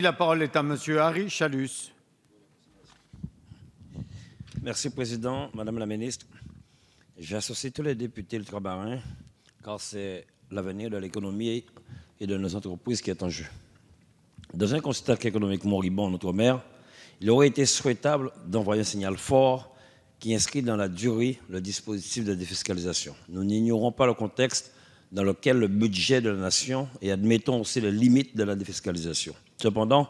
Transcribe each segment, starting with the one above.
La parole est à Monsieur Harry Chalus. Merci, Président. Madame la Ministre, j'associe tous les députés ultramarins car c'est l'avenir de l'économie et de nos entreprises qui est en jeu. Dans un contexte économique moribond en Outre-mer, il aurait été souhaitable d'envoyer un signal fort qui inscrit dans la durée le dispositif de défiscalisation. Nous n'ignorons pas le contexte dans lequel le budget de la nation et admettons aussi les limites de la défiscalisation. Cependant,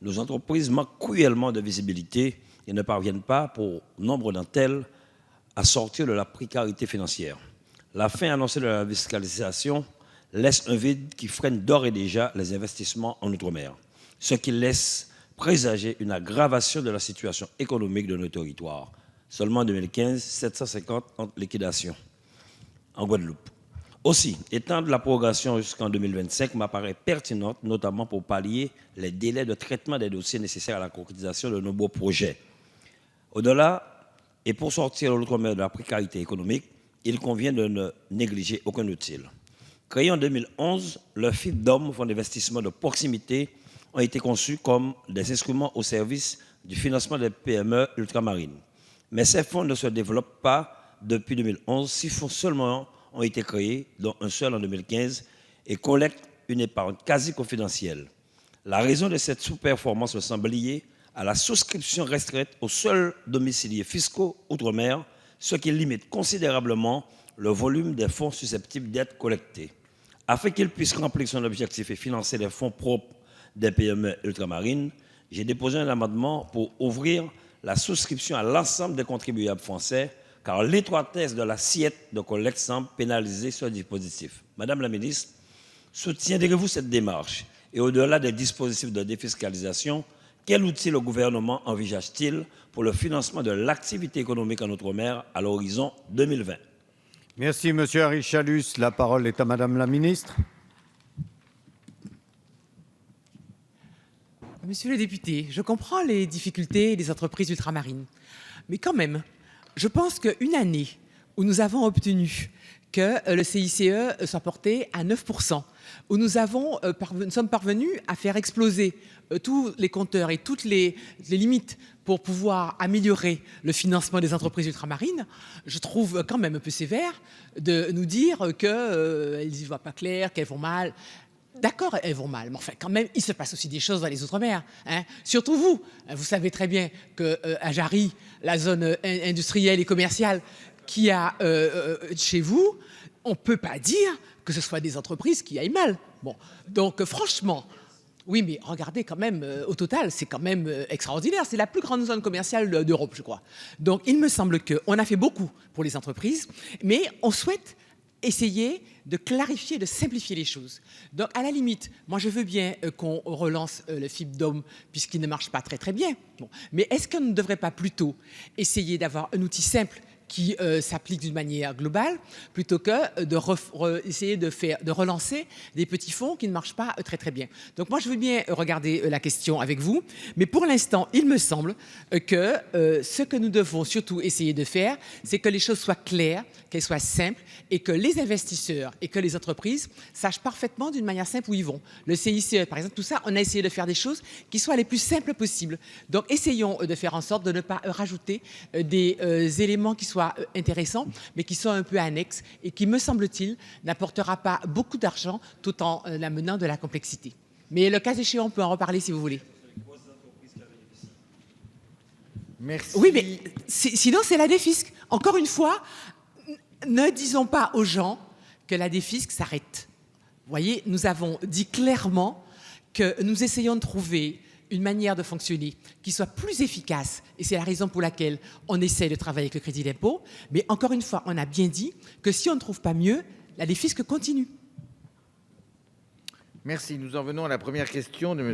nos entreprises manquent cruellement de visibilité et ne parviennent pas, pour nombre d'entre elles, à sortir de la précarité financière. La fin annoncée de la défiscalisation laisse un vide qui freine d'ores et déjà les investissements en Outre-mer, ce qui laisse présager une aggravation de la situation économique de nos territoires. Seulement en 2015, 750 en liquidation en Guadeloupe. Aussi, étendre la prorogation jusqu'en 2025 m'apparaît pertinente, notamment pour pallier les délais de traitement des dossiers nécessaires à la concrétisation de nombreux projets. Au-delà, et pour sortir l'outre-mer de la précarité économique, il convient de ne négliger aucun utile. Créé en 2011, le FIPDOM, Fonds d'investissement de proximité, ont été conçus comme des instruments au service du financement des PME ultramarines. Mais ces fonds ne se développent pas depuis 2011, 6 fonds seulement ont été créés, dont un seul en 2015, et collectent une épargne quasi confidentielle. La raison de cette sous-performance me semble liée à la souscription restreinte aux seuls domiciliés fiscaux outre-mer, ce qui limite considérablement le volume des fonds susceptibles d'être collectés. Afin qu'ils puissent remplir son objectif et financer les fonds propres des PME ultramarines, j'ai déposé un amendement pour ouvrir la souscription à l'ensemble des contribuables français, car l'étroitesse de l'assiette de collecte semble pénaliser ce dispositif. Madame la Ministre, soutiendrez-vous cette démarche? Et au-delà des dispositifs de défiscalisation, quel outil le gouvernement envisage-t-il pour le financement de l'activité économique en Outre-mer à l'horizon 2020? Merci, Monsieur Harry Chalus. La parole est à Madame la Ministre. Monsieur le député, je comprends les difficultés des entreprises ultramarines. Mais quand même, je pense qu'une année où nous avons obtenu que le CICE soit porté à 9%, où nous sommes parvenus à faire exploser tous les compteurs et toutes les limites pour pouvoir améliorer le financement des entreprises ultramarines, je trouve quand même un peu sévère de nous dire qu'elles n'y voient pas clair, qu'elles vont mal. D'accord, elles vont mal, mais enfin, quand même, il se passe aussi des choses dans les Outre-mer. Hein. Surtout vous. Vous savez très bien qu'à Jarry, la zone industrielle et commerciale qu'il y a chez vous, on ne peut pas dire que ce soit des entreprises qui aillent mal. Bon, donc franchement, oui, mais regardez quand même, au total, c'est quand même extraordinaire. C'est la plus grande zone commerciale d'Europe, je crois. Donc il me semble qu'on a fait beaucoup pour les entreprises, mais on souhaite essayer de clarifier, de simplifier les choses. Donc, à la limite, moi, je veux bien qu'on relance le FIPDOM puisqu'il ne marche pas très, très bien. Bon. Mais est-ce qu'on ne devrait pas plutôt essayer d'avoir un outil simple qui s'applique d'une manière globale, plutôt que essayer de relancer des petits fonds qui ne marchent pas très très bien. Donc moi je veux bien regarder la question avec vous, mais pour l'instant il me semble que ce que nous devons surtout essayer de faire, c'est que les choses soient claires, qu'elles soient simples, et que les investisseurs et que les entreprises sachent parfaitement d'une manière simple où ils vont. Le CICE par exemple, tout ça, on a essayé de faire des choses qui soient les plus simples possibles. Donc essayons de faire en sorte de ne pas rajouter des éléments qui soient intéressants, mais qui sont un peu annexes et qui, me semble-t-il, n'apportera pas beaucoup d'argent tout en amenant de la complexité. Mais le cas échéant, on peut en reparler si vous voulez. Merci. Oui, mais sinon, c'est la défisque. Encore une fois, ne disons pas aux gens que la défisque s'arrête. Vous voyez, nous avons dit clairement que nous essayons de trouver une manière de fonctionner qui soit plus efficace. Et c'est la raison pour laquelle on essaie de travailler avec le crédit d'impôt. Mais encore une fois, on a bien dit que si on ne trouve pas mieux, la défisque continue. Merci. Nous en venons à la première question de M.